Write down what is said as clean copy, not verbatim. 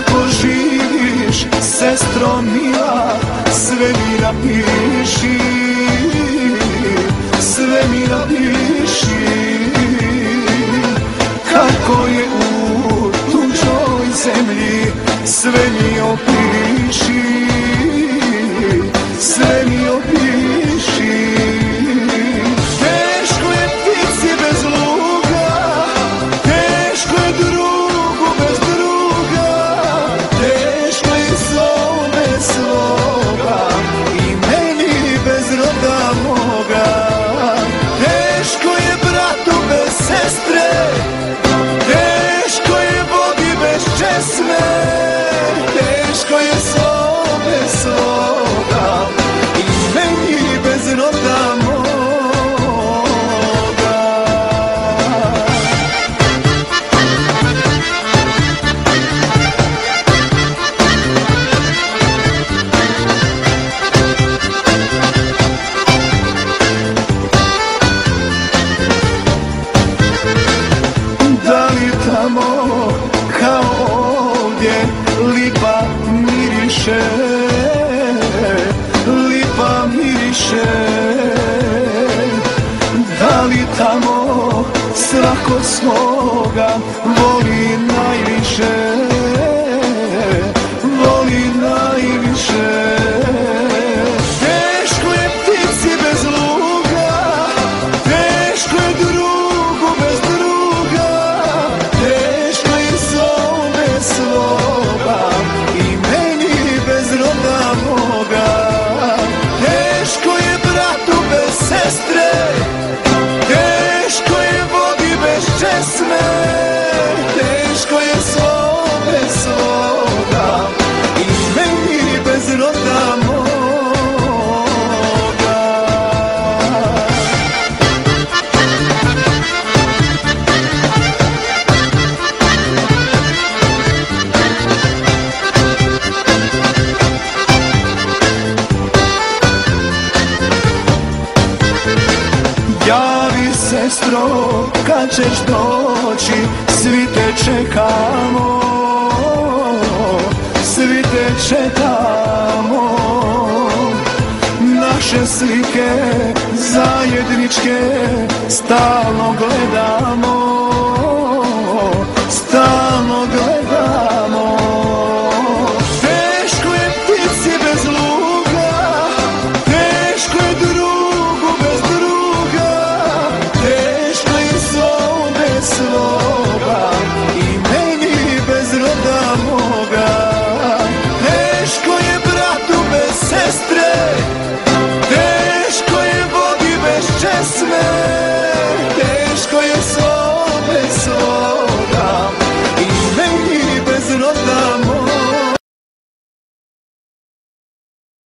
kako živiš, sestro mila, sve mi napiši, sve mi napiši. Kako je u tuđoj zemlji, sve mi opiši, sve mi opiši. Teško je ptici bez luga, teško je drugu bez druga, teško je zovu bez svoga i meni bez roda moga. Teško je bratu bez sestre, teško je vodi bez česme, teško je svom bez svoga i meni bez roda moga. Da li tamo kao ovdje lipa miriše, lipa miriše? Da li tamo svako svoga voli najviše, voli najviše? Teško je ptici bez luga, teško je drugu bez druga, teško je zovu bez svoga i meni bez roda moga. Teško je bratu bez sestre, teško je vodi bez česme, teško je svom bez svoga i meni bez roda moga. Javi sestro kad ćeš doći, svi te čekamo, svi te čekamo. Naše slike zajedničke stalno gledamo.